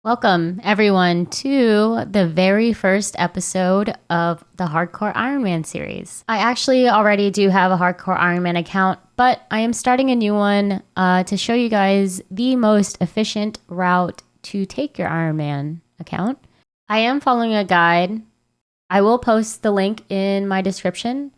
Welcome, everyone, to the very first episode of the Hardcore Ironman Series. I actually already do have a Hardcore Ironman account, but I am starting a new one to show you guys the most efficient route to take your Ironman account. I am following a guide. I will post the link in my description.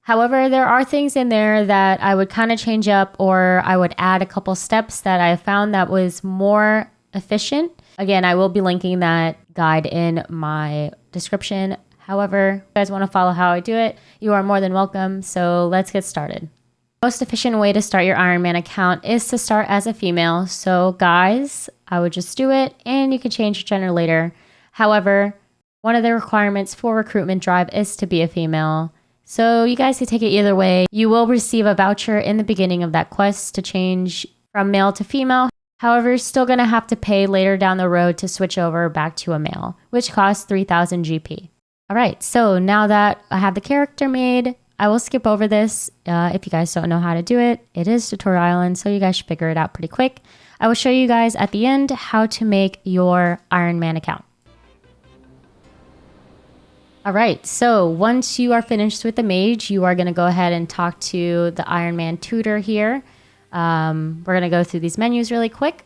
However, there are things in there that I would kind of change up, or I would add a couple steps that I found that was more efficient. Again, I will be linking that guide in my description. However, if you guys want to follow how I do it, you are more than welcome. So let's get started. The most efficient way to start your Ironman account is to start as a female. So guys, I would just do it and you can change your gender later. However, one of the requirements for recruitment drive is to be a female. So you guys can take it either way. You will receive a voucher in the beginning of that quest to change from male to female. However, you're still going to have to pay later down the road to switch over back to a male, which costs 3,000 GP. All right, so now that I have the character made, I will skip over this. If you guys don't know how to do it, it is Tutorial Island, so you guys should figure it out pretty quick. I will show you guys at the end how to make your Ironman account. All right, so once you are finished with the mage, you are going to go ahead and talk to the Ironman tutor here. We're going to go through these menus really quick.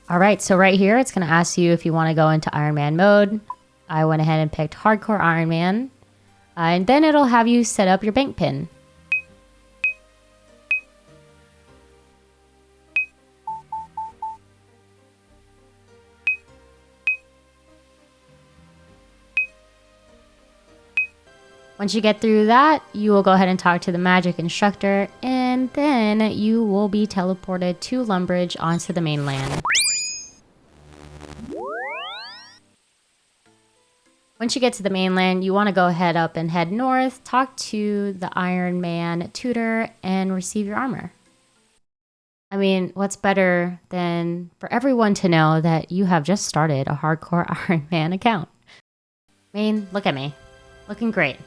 All right, so right here, it's going to ask you if you want to go into Ironman mode. I went ahead and picked Hardcore Ironman. And then it'll have you set up your bank pin. Once you get through that, you will go ahead and talk to the magic instructor, and then you will be teleported to Lumbridge onto the mainland. Once you get to the mainland, you want to go ahead up and head north, talk to the Ironman tutor, and receive your armor. I mean, what's better than for everyone to know that you have just started a Hardcore Ironman account? I mean, look at me. Looking great.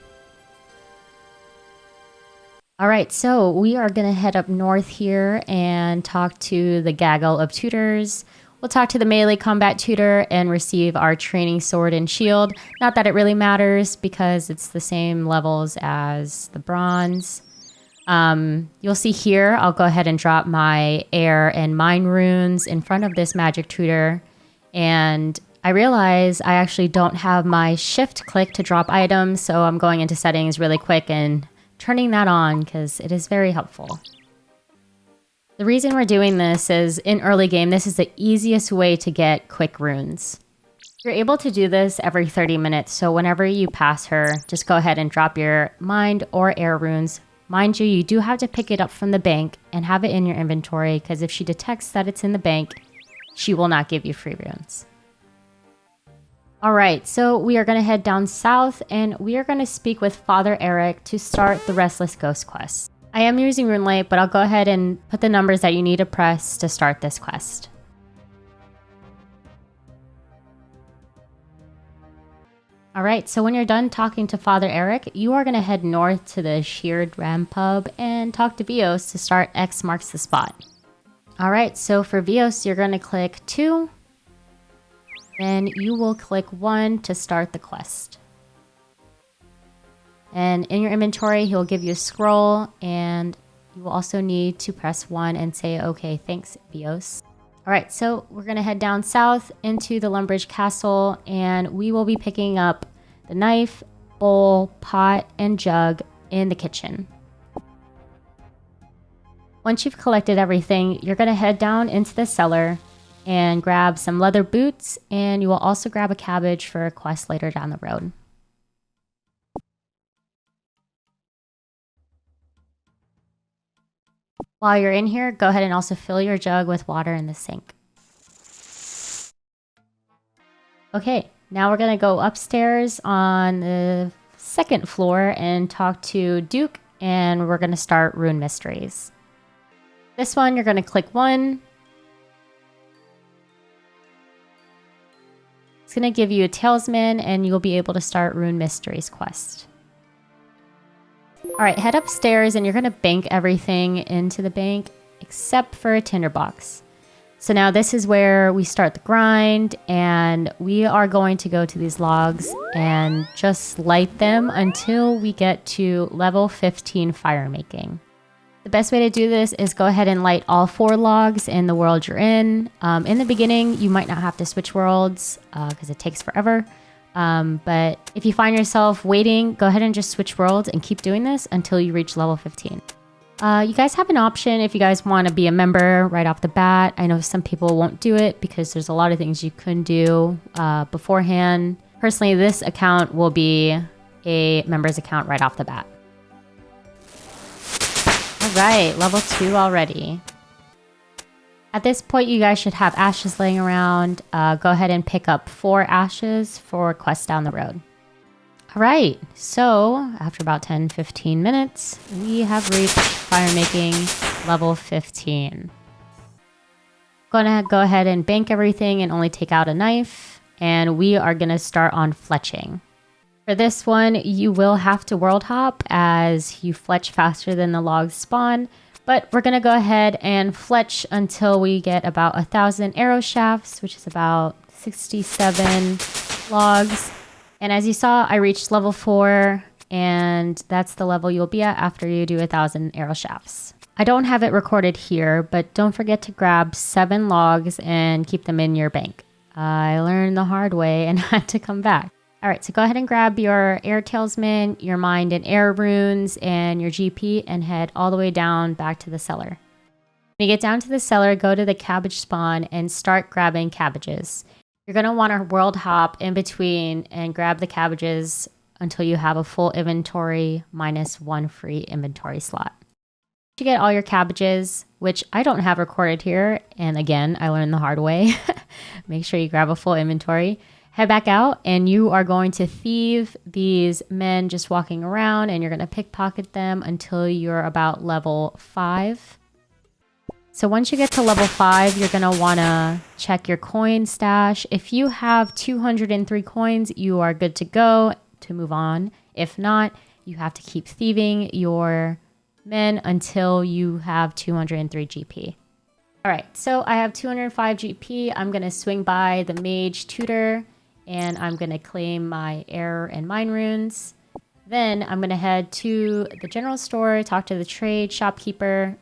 All right, so we are going to head up north here and talk to the gaggle of tutors. We'll talk to the melee combat tutor and receive our training sword and shield. Not that it really matters because it's the same levels as the bronze. You'll see here, I'll go ahead and drop my air and mine runes in front of this magic tutor. And I realize I actually don't have my shift click to drop items, so I'm going into settings really quick and turning that on because it is very helpful. The reason we're doing this is in early game, this is the easiest way to get quick runes. You're able to do this every 30 minutes, so whenever you pass her, just go ahead and drop your mind or air runes. Mind you, you do have to pick it up from the bank and have it in your inventory because if she detects that it's in the bank, she will not give you free runes. All right, so we are going to head down south and we are going to speak with Father Eric to start the Restless Ghost quest. I am using RuneLight, but I'll go ahead and put the numbers that you need to press to start this quest. All right, so when you're done talking to Father Eric, you are going to head north to the Sheared Ram Pub and talk to Vios to start X marks the spot. All right, so for Vios, you're going to click 2. Then you will click 1 to start the quest. And in your inventory, he'll give you a scroll, and you will also need to press 1 and say, okay, thanks, Vios. All right, so we're going to head down south into the Lumbridge Castle, and we will be picking up the knife, bowl, pot, and jug in the kitchen. Once you've collected everything, you're going to head down into the cellar and grab some leather boots, and you will also grab a cabbage for a quest later down the road. While you're in here, go ahead and also fill your jug with water in the sink. Okay, now we're going to go upstairs on the second floor and talk to Duke, and we're going to start Rune Mysteries. This one, you're going to click 1. It's going to give you a Talesman, and you'll be able to start Rune Mysteries quest. All right, head upstairs, and you're going to bank everything into the bank except for a tinderbox. So now this is where we start the grind, and we are going to go to these logs and just light them until we get to level 15 firemaking. The best way to do this is go ahead and light all 4 logs in the world you're in. In the beginning, you might not have to switch worlds because it takes forever. But if you find yourself waiting, go ahead and just switch worlds and keep doing this until you reach level 15. You guys have an option if you guys want to be a member right off the bat. I know some people won't do it because there's a lot of things you can do beforehand. Personally, this account will be a member's account right off the bat. All right, level 2 already. At this point, you guys should have ashes laying around. Go ahead and pick up 4 ashes for quests down the road. All right, so after about 10-15 minutes, we have reached firemaking level 15. Gonna go ahead and bank everything and only take out a knife, and we are gonna start on fletching. For this one, you will have to world hop as you fletch faster than the logs spawn, but we're gonna go ahead and fletch until we get about 1,000 arrow shafts, which is about 67 logs. And as you saw, I reached level 4, and that's the level you'll be at after you do 1,000 arrow shafts. I don't have it recorded here, but don't forget to grab 7 logs and keep them in your bank. I learned the hard way and had to come back. All right, so go ahead and grab your air Talesman, your mind and air runes, and your GP, and head all the way down back to the cellar. When you get down to the cellar, go to the cabbage spawn and start grabbing cabbages. You're going to want to world hop in between and grab the cabbages until you have a full inventory minus 1 free inventory slot. You get all your cabbages, which I don't have recorded here, and again, I learned the hard way. Make sure you grab a full inventory. Head back out, and you are going to thieve these men just walking around, and you're going to pickpocket them until you're about level 5. So once you get to level 5, you're going to want to check your coin stash. If you have 203 coins, you are good to go to move on. If not, you have to keep thieving your men until you have 203 GP. All right, so I have 205 GP. I'm going to swing by the mage tutor, and I'm going to claim my air and mine runes. Then I'm going to head to the general store, talk to the trade shopkeeper,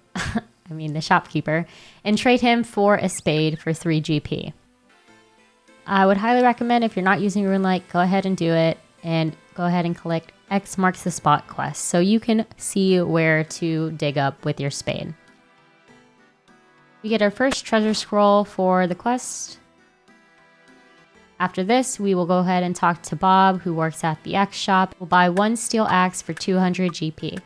the shopkeeper, and trade him for a spade for 3 GP. I would highly recommend, if you're not using RuneLite, go ahead and do it, and go ahead and collect X marks the spot quest so you can see where to dig up with your spade. We get our first treasure scroll for the quest. After this, we will go ahead and talk to Bob, who works at the axe shop. We'll buy 1 steel axe for 200 GP.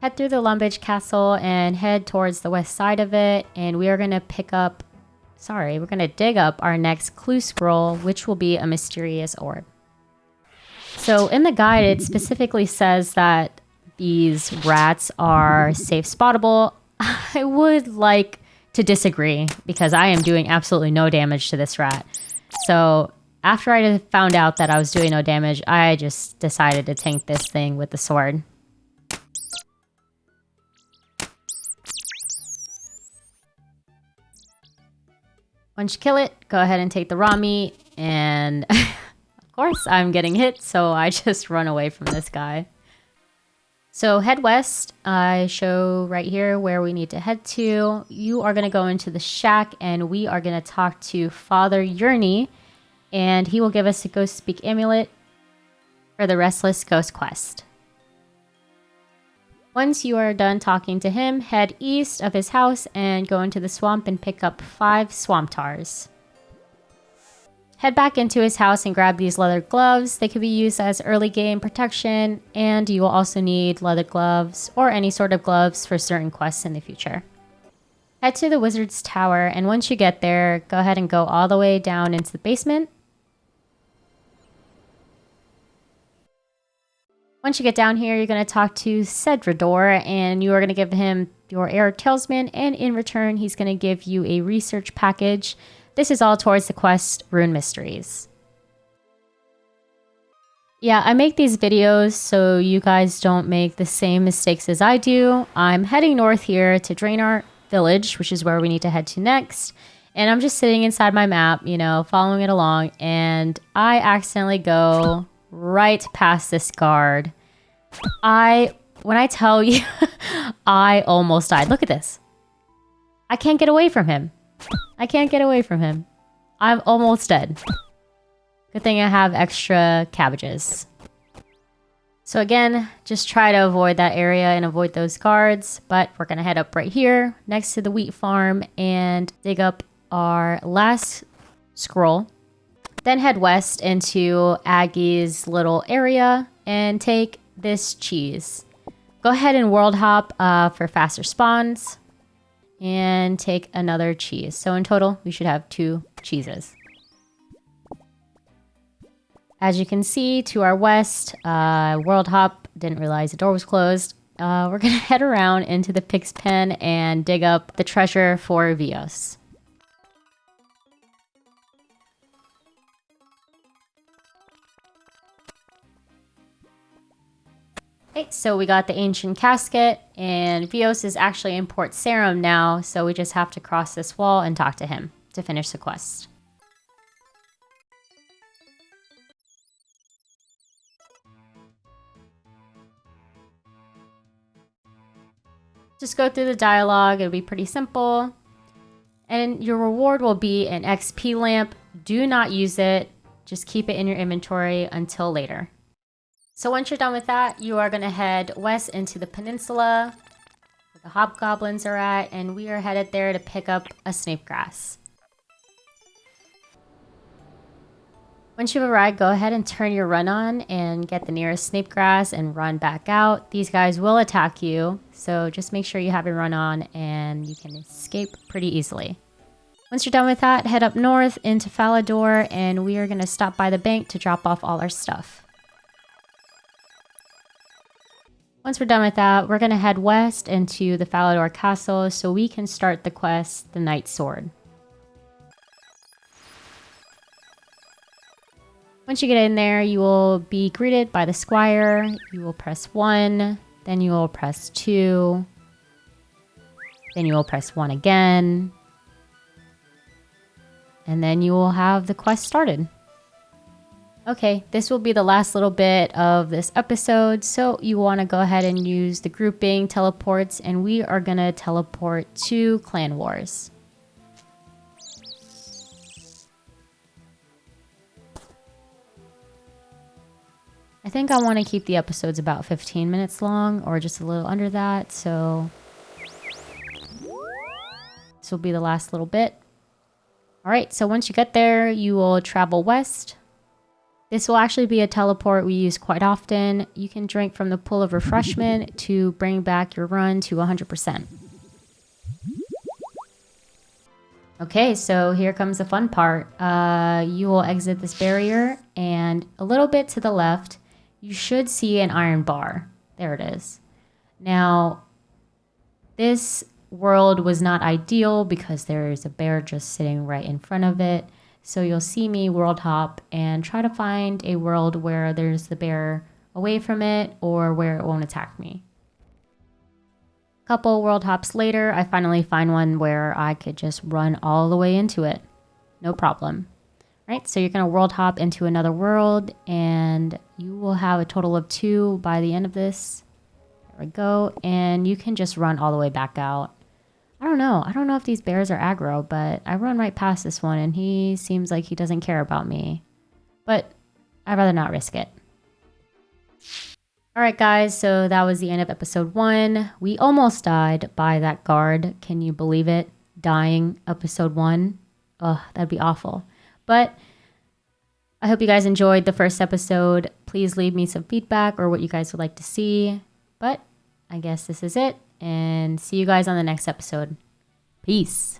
Head through the Lumbridge Castle and head towards the west side of it, and we are going to dig up our next clue scroll, which will be a mysterious orb. So in the guide, it specifically says that these rats are safe spottable. I would like to disagree because I am doing absolutely no damage to this rat. So after I found out that I was doing no damage, I just decided to tank this thing with the sword. Once you kill it, go ahead and take the raw meat, and of course I'm getting hit, so I just run away from this guy. So head west. I show right here where we need to head to. You are going to go into the shack, and we are going to talk to Father Yurney, and he will give us a Ghost Speak amulet for the Restless Ghost quest. Once you are done talking to him, head east of his house and go into the swamp and pick up 5 swamp tars. Head back into his house and grab these leather gloves. They could be used as early game protection, and you will also need leather gloves or any sort of gloves for certain quests in the future. Head to the wizard's tower, and once you get there, go ahead and go all the way down into the basement. Once you get down here, you're going to talk to Cedrador, and you are going to give him your air Talesman, and in return, he's going to give you a research package. This is all towards the quest Rune Mysteries. Yeah, I make these videos so you guys don't make the same mistakes as I do. I'm heading north here to Draenor Village, which is where we need to head to next. And I'm just sitting inside my map, you know, following it along. And I accidentally go right past this guard. When I tell you, I almost died. Look at this. I can't get away from him. I can't get away from him. I'm almost dead. Good thing I have extra cabbages. So again, just try to avoid that area and avoid those guards. But we're going to head up right here next to the wheat farm and dig up our last scroll. Then head west into Aggie's little area and take this cheese. Go ahead and world hop for faster spawns and take another cheese. So in total, we should have 2 cheeses. As you can see to our west, world hop, didn't realize the door was closed. We're gonna head around into the pig's pen and dig up the treasure for Vios. Okay, so we got the ancient casket, and Vios is actually in Port Sarim now, so we just have to cross this wall and talk to him to finish the quest. Just go through the dialogue, it'll be pretty simple. And your reward will be an XP lamp. Do not use it, just keep it in your inventory until later. So once you're done with that, you are going to head west into the peninsula where the hobgoblins are at, and we are headed there to pick up a Snape grass. Once you've arrived, go ahead and turn your run on and get the nearest Snape grass and run back out. These guys will attack you, so just make sure you have your run on and you can escape pretty easily. Once you're done with that, head up north into Falador, and we are going to stop by the bank to drop off all our stuff. Once we're done with that, we're going to head west into the Falador Castle so we can start the quest, the Knight's Sword. Once you get in there, you will be greeted by the squire. You will press 1, then you will press 2, then you will press 1 again, and then you will have the quest started. Okay, this will be the last little bit of this episode, so you want to go ahead and use the grouping teleports, and we are going to teleport to Clan Wars. I think I want to keep the episodes about 15 minutes long, or just a little under that, so this will be the last little bit. Alright, so once you get there, you will travel west. This will actually be a teleport we use quite often. You can drink from the pool of refreshment to bring back your run to 100%. Okay, so here comes the fun part. You will exit this barrier, and a little bit to the left, you should see an iron bar. There it is. Now, this world was not ideal because there is a bear just sitting right in front of it. So you'll see me world hop and try to find a world where there's the bear away from it or where it won't attack me. A couple world hops later, I finally find one where I could just run all the way into it. No problem. Right, so you're going to world hop into another world, and you will have a total of 2 by the end of this. There we go, and you can just run all the way back out. I don't know if these bears are aggro, but I run right past this one, and he seems like he doesn't care about me. But I'd rather not risk it. Alright guys, so that was the end of episode 1. We almost died by that guard. Can you believe it? Dying episode 1. Ugh, that'd be awful. But I hope you guys enjoyed the first episode. Please leave me some feedback or what you guys would like to see. But I guess this is it. And see you guys on the next episode. Peace.